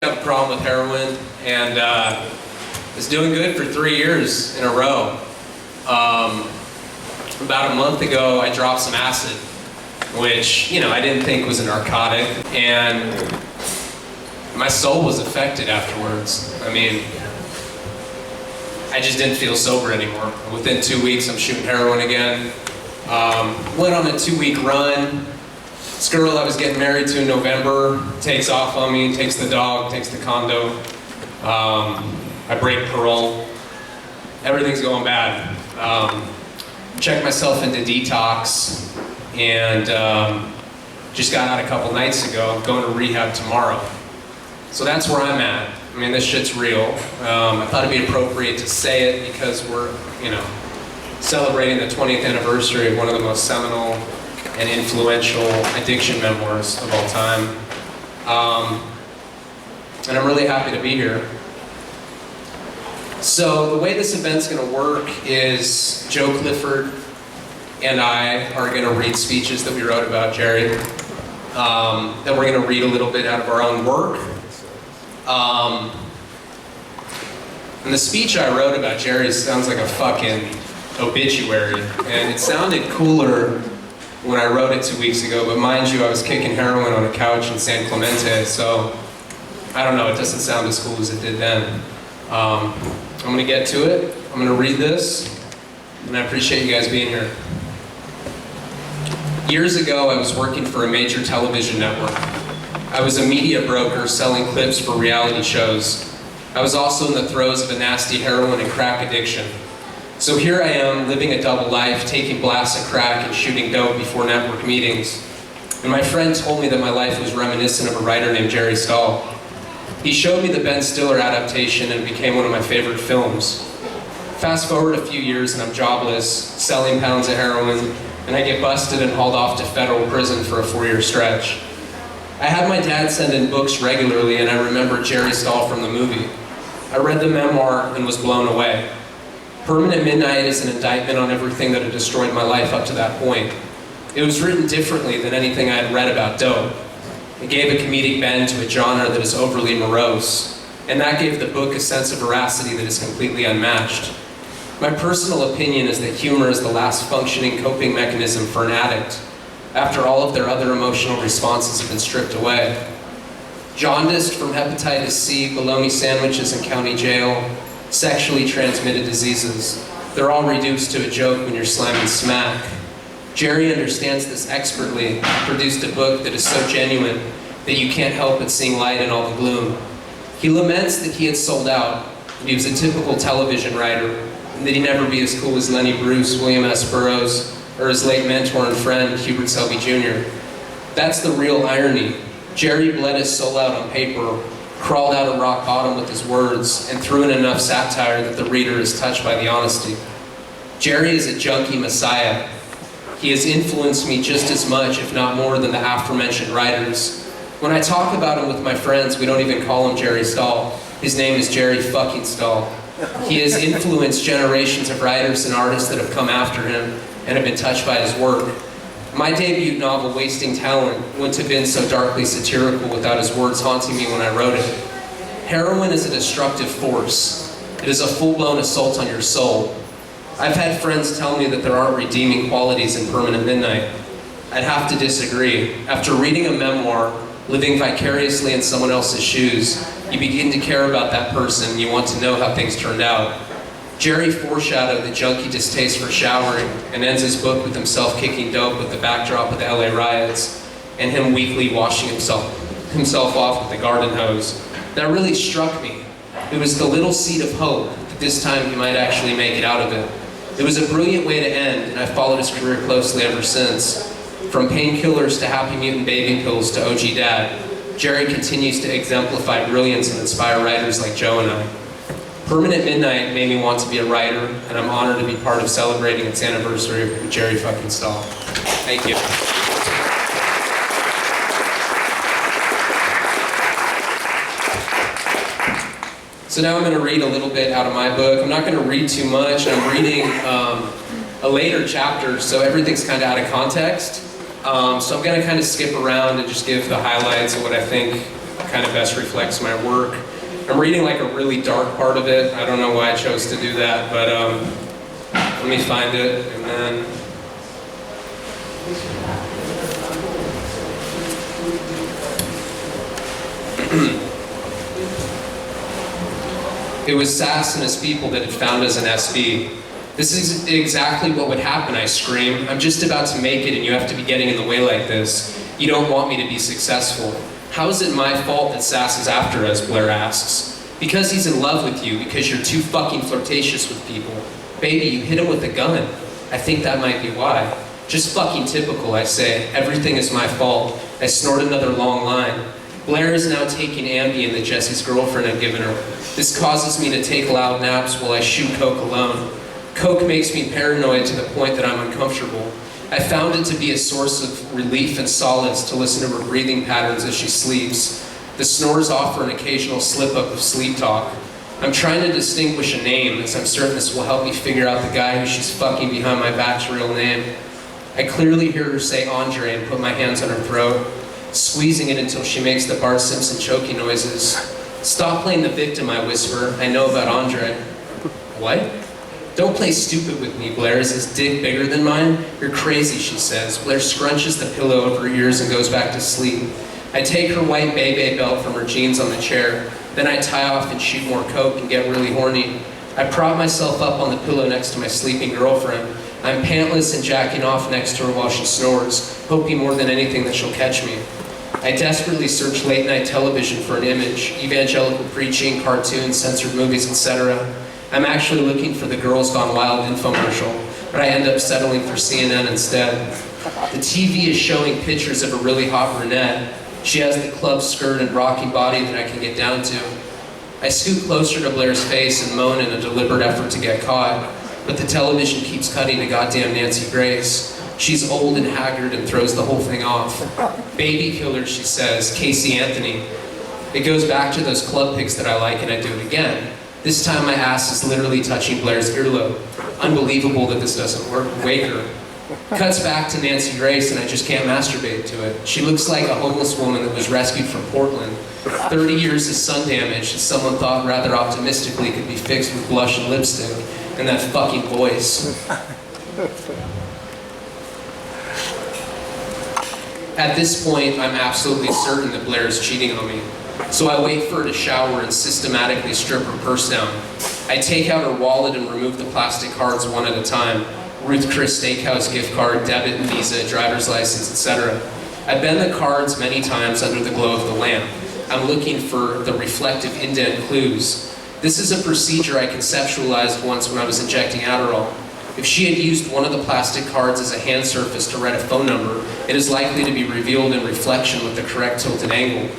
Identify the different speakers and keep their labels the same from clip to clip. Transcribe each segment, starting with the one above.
Speaker 1: have a problem with heroin and was doing good for 3 years in a row. About a month ago, I dropped some acid, which, I didn't think was a narcotic, and my soul was affected afterwards. I just didn't feel sober anymore. Within 2 weeks, I'm shooting heroin again. Went on a 2-week run. This girl I was getting married to in November takes off on me, takes the dog, takes the condo. I break parole. Everything's going bad. Checked myself into detox and just got out a couple nights ago, going to rehab tomorrow. So that's where I'm at. This shit's real. I thought it'd be appropriate to say it because we're, celebrating the 20th anniversary of one of the most seminal and influential addiction memoirs of all time. And I'm really happy to be here. So the way this event's going to work is Joe Clifford and I are going to read speeches that we wrote about Jerry. Then we're going to read a little bit out of our own work. And the speech I wrote about Jerry sounds like a fucking obituary. And it sounded cooler when I wrote it 2 weeks ago, but mind you, I was kicking heroin on a couch in San Clemente, so I don't know, it doesn't sound as cool as it did then. I'm gonna get to it, I'm gonna read this, and I appreciate you guys being here. Years ago, I was working for a major television network. I was a media broker selling clips for reality shows. I was also in the throes of a nasty heroin and crack addiction. So here I am, living a double life, taking blasts of crack and shooting dope before network meetings. And my friend told me that my life was reminiscent of a writer named Jerry Stahl. He showed me the Ben Stiller adaptation and it became one of my favorite films. Fast forward a few years and I'm jobless, selling pounds of heroin, and I get busted and hauled off to federal prison for a 4-year stretch. I had my dad send in books regularly and I remember Jerry Stahl from the movie. I read the memoir and was blown away. Permanent Midnight is an indictment on everything that had destroyed my life up to that point. It was written differently than anything I had read about dope. It gave a comedic bend to a genre that is overly morose, and that gave the book a sense of veracity that is completely unmatched. My personal opinion is that humor is the last functioning coping mechanism for an addict, after all of their other emotional responses have been stripped away. Jaundiced from hepatitis C, bologna sandwiches in county jail, sexually transmitted diseases. They're all reduced to a joke when you're slamming smack. Jerry understands this expertly, produced a book that is so genuine that you can't help but seeing light in all the gloom. He laments that he had sold out, that he was a typical television writer, and that he'd never be as cool as Lenny Bruce, William S. Burroughs, or his late mentor and friend, Hubert Selby Jr. That's the real irony. Jerry bled his soul out on paper, crawled out of rock bottom with his words, and threw in enough satire that the reader is touched by the honesty. Jerry is a junkie messiah. He has influenced me just as much, if not more, than the aforementioned writers. When I talk about him with my friends, we don't even call him Jerry Stahl. His name is Jerry fucking Stahl. He has influenced generations of writers and artists that have come after him and have been touched by his work. My debut novel, Wasting Talent, wouldn't have been so darkly satirical without his words haunting me when I wrote it. Heroin is a destructive force. It is a full-blown assault on your soul. I've had friends tell me that there aren't redeeming qualities in Permanent Midnight. I'd have to disagree. After reading a memoir, living vicariously in someone else's shoes, you begin to care about that person, you want to know how things turned out. Jerry foreshadowed the junkie distaste for showering and ends his book with himself kicking dope with the backdrop of the LA riots and him weekly washing himself off with the garden hose. That really struck me. It was the little seed of hope that this time he might actually make it out of it. It was a brilliant way to end, and I've followed his career closely ever since. From painkillers to Happy Mutant baby pills to OG Dad, Jerry continues to exemplify brilliance and inspire writers like Joe and I. Permanent Midnight made me want to be a writer, and I'm honored to be part of celebrating its anniversary with Jerry fucking Stahl. Thank you. So now I'm going to read a little bit out of my book. I'm not going to read too much. I'm reading a later chapter, so everything's kind of out of context. So I'm going to kind of skip around and just give the highlights of what I think kind of best reflects my work. I'm reading like a really dark part of it. I don't know why I chose to do that, but let me find it, and then... It was Sass and his people that had found us in SB. This is exactly what would happen, I scream. I'm just about to make it and you have to be getting in the way like this. You don't want me to be successful. How is it my fault that Sass is after us, Blair asks. Because he's in love with you, because you're too fucking flirtatious with people. Baby, you hit him with a gun. I think that might be why. Just fucking typical, I say. Everything is my fault. I snort another long line. Blair is now taking Ambien that Jesse's girlfriend had given her. This causes me to take loud naps while I shoot coke alone. Coke makes me paranoid to the point that I'm uncomfortable. I found it to be a source of relief and solace to listen to her breathing patterns as she sleeps. The snores offer an occasional slip-up of sleep talk. I'm trying to distinguish a name, as I'm certain this will help me figure out the guy who she's fucking behind my back's real name. I clearly hear her say Andre and put my hands on her throat, squeezing it until she makes the Bart Simpson choking noises. Stop playing the victim, I whisper. I know about Andre. What? Don't play stupid with me, Blair. Is his dick bigger than mine? You're crazy, she says. Blair scrunches the pillow over her ears and goes back to sleep. I take her white Bebe belt from her jeans on the chair. Then I tie off and shoot more coke and get really horny. I prop myself up on the pillow next to my sleeping girlfriend. I'm pantless and jacking off next to her while she snores, hoping more than anything that she'll catch me. I desperately search late-night television for an image, evangelical preaching, cartoons, censored movies, etc. I'm actually looking for the Girls Gone Wild infomercial, but I end up settling for CNN instead. The TV is showing pictures of a really hot brunette. She has the club skirt and rocky body that I can get down to. I scoot closer to Blair's face and moan in a deliberate effort to get caught, but the television keeps cutting to goddamn Nancy Grace. She's old and haggard and throws the whole thing off. Baby killer, she says, Casey Anthony. It goes back to those club pics that I like and I do it again. This time my ass is literally touching Blair's earlobe. Unbelievable that this doesn't wake her. Cuts back to Nancy Grace and I just can't masturbate to it. She looks like a homeless woman that was rescued from Portland. 30 years of sun damage that someone thought rather optimistically could be fixed with blush and lipstick, and that fucking voice. At this point, I'm absolutely certain that Blair is cheating on me. So I wait for her to shower and systematically strip her purse down. I take out her wallet and remove the plastic cards one at a time. Ruth Chris Steakhouse gift card, debit and Visa, driver's license, etc. I bend the cards many times under the glow of the lamp. I'm looking for the reflective indent clues. This is a procedure I conceptualized once when I was injecting Adderall. If she had used one of the plastic cards as a hand surface to write a phone number, it is likely to be revealed in reflection with the correct tilted angle.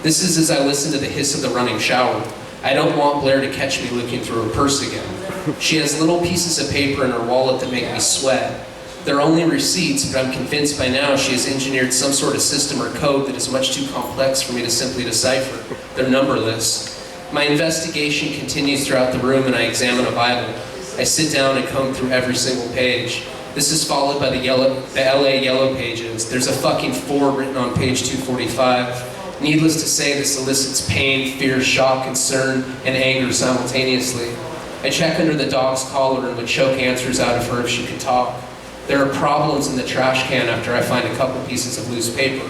Speaker 1: This is as I listen to the hiss of the running shower. I don't want Blair to catch me looking through her purse again. She has little pieces of paper in her wallet that make me sweat. They're only receipts, but I'm convinced by now she has engineered some sort of system or code that is much too complex for me to simply decipher. They're numberless. My investigation continues throughout the room and I examine a Bible. I sit down and comb through every single page. This is followed by the LA yellow pages. There's a fucking 4 written on page 245. Needless to say, this elicits pain, fear, shock, concern, and anger simultaneously. I check under the dog's collar and would choke answers out of her if she could talk. There are problems in the trash can after I find a couple pieces of loose paper.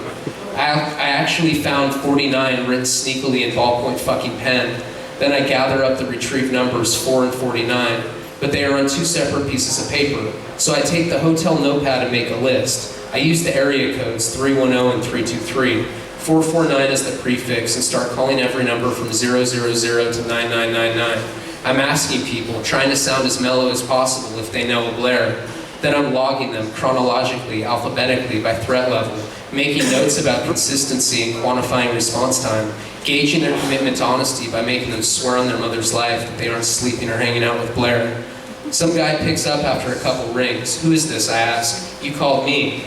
Speaker 1: I actually found 49 written sneakily in ballpoint fucking pen. Then I gather up the retrieved numbers 4 and 49. But they are on 2 separate pieces of paper. So I take the hotel notepad and make a list. I use the area codes 310 and 323. 449 is the prefix and start calling every number from 000 to 9999. I'm asking people, trying to sound as mellow as possible if they know a Blair. Then I'm logging them chronologically, alphabetically, by threat level, making notes about consistency and quantifying response time, gauging their commitment to honesty by making them swear on their mother's life that they aren't sleeping or hanging out with Blair. Some guy picks up after a couple rings. Who is this, I ask. You called me.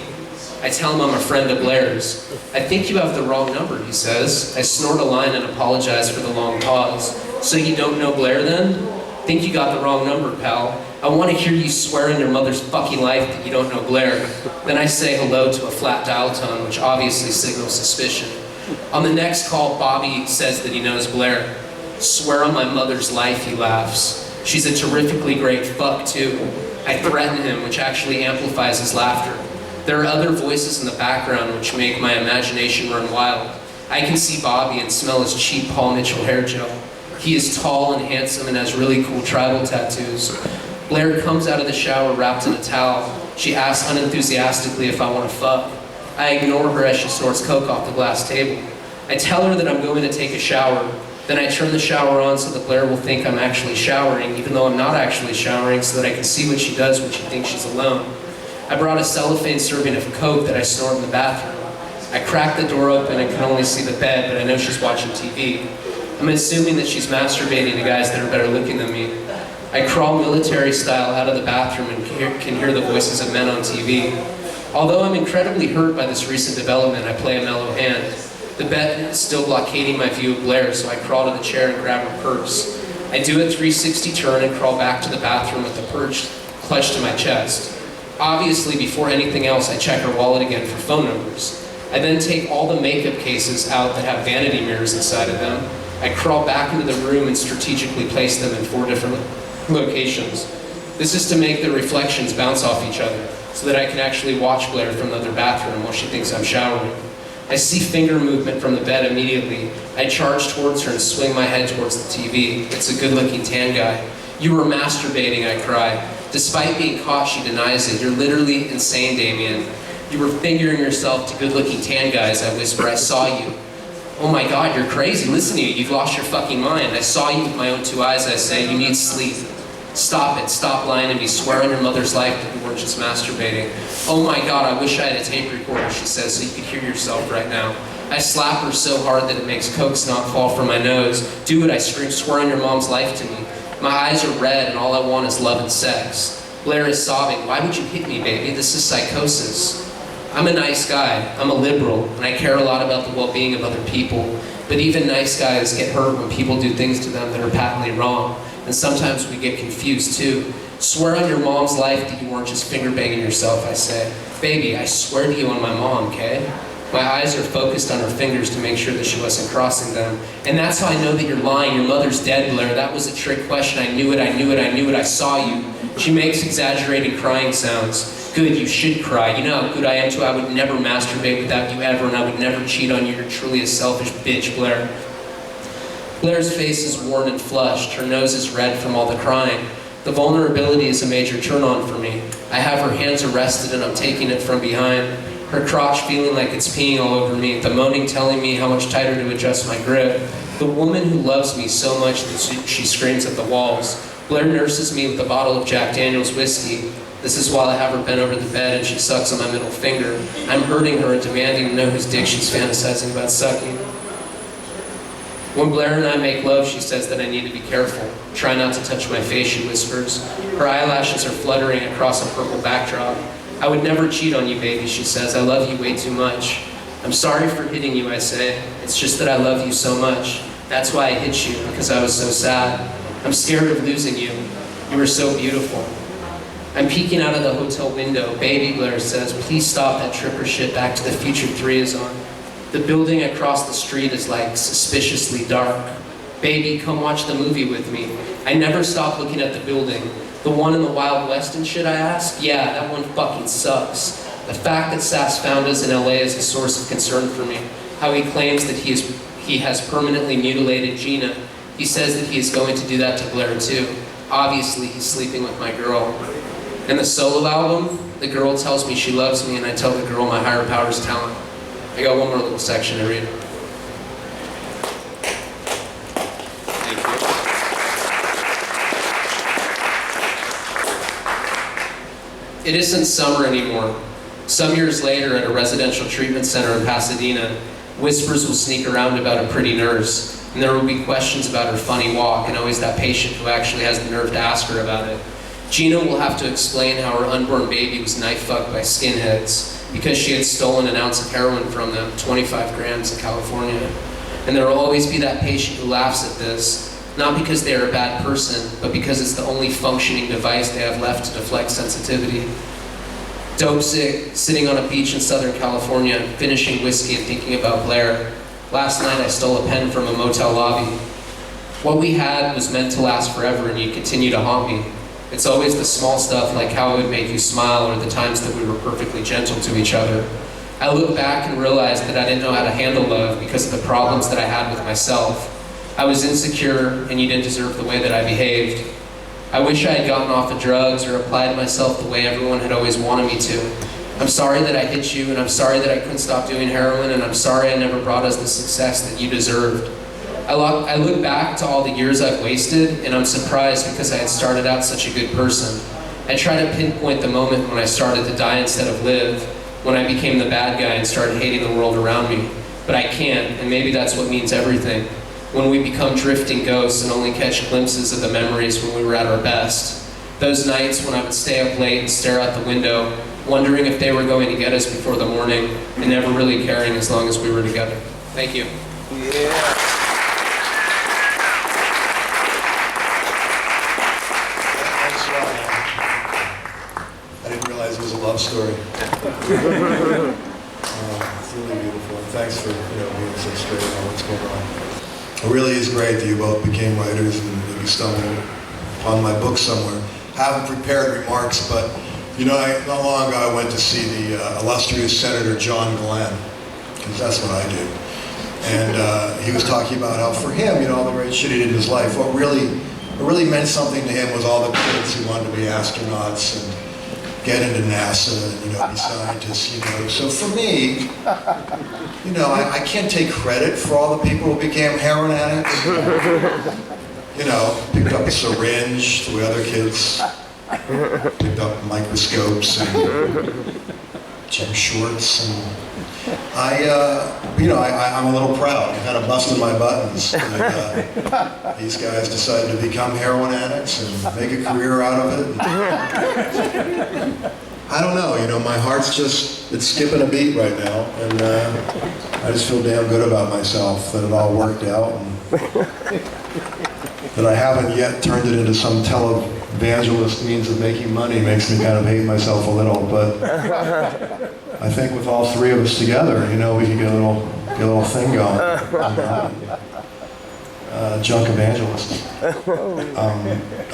Speaker 1: I tell him I'm a friend of Blair's. I think you have the wrong number, he says. I snort a line and apologize for the long pause. So you don't know Blair then? Think you got the wrong number, pal. I want to hear you swear in your mother's fucking life that you don't know Blair. Then I say hello to a flat dial tone, which obviously signals suspicion. On the next call, Bobby says that he knows Blair. Swear on my mother's life, he laughs. She's a terrifically great fuck, too. I threaten him, which actually amplifies his laughter. There are other voices in the background which make my imagination run wild. I can see Bobby and smell his cheap Paul Mitchell hair gel. He is tall and handsome and has really cool tribal tattoos. Blair comes out of the shower wrapped in a towel. She asks unenthusiastically if I want to fuck. I ignore her as she snorts coke off the glass table. I tell her that I'm going to take a shower. Then I turn the shower on so that Blair will think I'm actually showering, even though I'm not actually showering, so that I can see what she does when she thinks she's alone. I brought a cellophane serving of coke that I snort in the bathroom. I crack the door open and can only see the bed, but I know she's watching TV. I'm assuming that she's masturbating to guys that are better looking than me. I crawl military style out of the bathroom and can hear the voices of men on TV. Although I'm incredibly hurt by this recent development, I play a mellow hand. The bed is still blockading my view of Blair, so I crawl to the chair and grab her purse. I do a 360 turn and crawl back to the bathroom with the purse clutched to my chest. Obviously, before anything else, I check her wallet again for phone numbers. I then take all the makeup cases out that have vanity mirrors inside of them. I crawl back into the room and strategically place them in 4 different locations. This is to make the reflections bounce off each other, so that I can actually watch Blair from the other bathroom while she thinks I'm showering. I see finger movement from the bed immediately. I charge towards her and swing my head towards the TV. It's a good-looking tan guy. You were masturbating, I cry. Despite being caught, she denies it. You're literally insane, Damien. You were fingering yourself to good-looking tan guys, I whisper. I saw you. Oh my God, you're crazy. Listen to you. You've lost your fucking mind. I saw you with my own 2 eyes, I say. You need sleep. Stop it. Stop lying to me. Swear on your mother's life that you weren't just masturbating. Oh my God, I wish I had a tape recorder, she says, so you could hear yourself right now. I slap her so hard that it makes coke snot fall from my nose. Do it, I scream. Swear on your mom's life to me. My eyes are red and all I want is love and sex. Blair is sobbing. Why would you hit me, baby? This is psychosis. I'm a nice guy. I'm a liberal, and I care a lot about the well-being of other people. But even nice guys get hurt when people do things to them that are patently wrong. And sometimes we get confused too. Swear on your mom's life that you weren't just finger banging yourself, I say. Baby, I swear to you on my mom, okay? My eyes are focused on her fingers to make sure that she wasn't crossing them. And that's how I know that you're lying. Your mother's dead, Blair. That was a trick question. I knew it, I knew it, I knew it. I saw you. She makes exaggerated crying sounds. Good, you should cry. You know how good I am too. I would never masturbate without you ever, and I would never cheat on you. You're truly a selfish bitch, Blair. Blair's face is worn and flushed. Her nose is red from all the crying. The vulnerability is a major turn-on for me. I have her hands arrested and I'm taking it from behind. Her crotch feeling like it's peeing all over me. The moaning telling me how much tighter to adjust my grip. The woman who loves me so much that she screams at the walls. Blair nurses me with a bottle of Jack Daniel's whiskey. This is while I have her bent over the bed and she sucks on my middle finger. I'm hurting her and demanding to know whose dick she's fantasizing about sucking. When Blair and I make love, she says that I need to be careful. Try not to touch my face, she whispers. Her eyelashes are fluttering across a purple backdrop. I would never cheat on you, baby, she says. I love you way too much. I'm sorry for hitting you, I say. It's just that I love you so much. That's why I hit you, because I was so sad. I'm scared of losing you. You were so beautiful. I'm peeking out of the hotel window. Baby, Blair says, please stop that tripper shit Back to the Future 3 is on. The building across the street is like suspiciously dark. Baby, come watch the movie with me. I never stop looking at the building. The one in the Wild West and shit, I ask? Yeah, that one fucking sucks. The fact that Sass found us in LA is a source of concern for me. How he claims that he has permanently mutilated Gina. He says that he is going to do that to Blair too. Obviously, he's sleeping with my girl. In the solo album, the girl tells me she loves me and I tell the girl my higher power's talent. I got one more little section to read. It isn't summer anymore. Some years later at a residential treatment center in Pasadena, whispers will sneak around about a pretty nurse, and there will be questions about her funny walk, and always that patient who actually has the nerve to ask her about it. Gina will have to explain how her unborn baby was knife-fucked by skinheads because she had stolen an ounce of heroin from them, 25 grams in California. And there will always be that patient who laughs at this, not because they are a bad person, but because it's the only functioning device they have left to deflect sensitivity. Dope sick, sitting on a beach in Southern California, finishing whiskey and thinking about Blair. Last night I stole a pen from a motel lobby. What we had was meant to last forever, and you continue to haunt me. It's always the small stuff, like how it would make you smile, or the times that we were perfectly gentle to each other. I look back and realize that I didn't know how to handle love because of the problems that I had with myself. I was insecure, and you didn't deserve the way that I behaved. I wish I had gotten off of drugs or applied myself the way everyone had always wanted me to. I'm sorry that I hit you, and I'm sorry that I couldn't stop doing heroin, and I'm sorry I never brought us the success that you deserved. I look back to all the years I've wasted, and I'm surprised because I had started out such a good person. I try to pinpoint the moment when I started to die instead of live, when I became the bad guy and started hating the world around me. But I can't, and maybe that's what means everything. When we become drifting ghosts and only catch glimpses of the memories when we were at our best. Those nights when I would stay up late and stare out the window, wondering if they were going to get us before the morning, and never really caring as long as we were together. Thank you.
Speaker 2: Yeah. I didn't realize it was a love story. It's really beautiful. And thanks for being so straight about what's going on. It really is great that you both became writers and that you stumbled upon my book somewhere. Haven't prepared remarks, but not long ago I went to see the illustrious Senator John Glenn, because that's what I do. And he was talking about how for him, all the great shit he did in his life, what really meant something to him was all the kids who wanted to be astronauts and get into NASA and be scientists. So for me, I can't take credit for all the people who became heroin addicts. Picked up a syringe the way other kids picked up microscopes and gym shorts, and I'm a little proud. I kind of busted my buttons. These guys decided to become heroin addicts and make a career out of it. I don't know, my heart's it's skipping a beat right now, and I just feel damn good about myself that it all worked out, and that I haven't yet turned it into some televangelist means of making money. Makes me kind of hate myself a little, but I think with all three of us together, we can get a little thing going. Junk evangelist.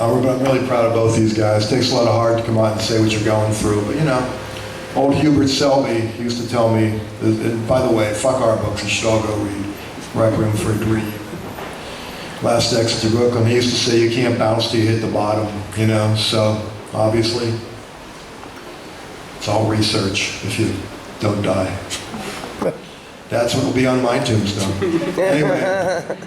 Speaker 2: I'm really proud of both these guys. It takes a lot of heart to come out and say what you're going through, but old Hubert Selby used to tell me, and by the way, fuck our books, you should all go read Requiem for a Dream, Last Exit to Brooklyn. He used to say you can't bounce till you hit the bottom, so obviously it's all research if you don't die. That's what will be on my tombstone. Anyway.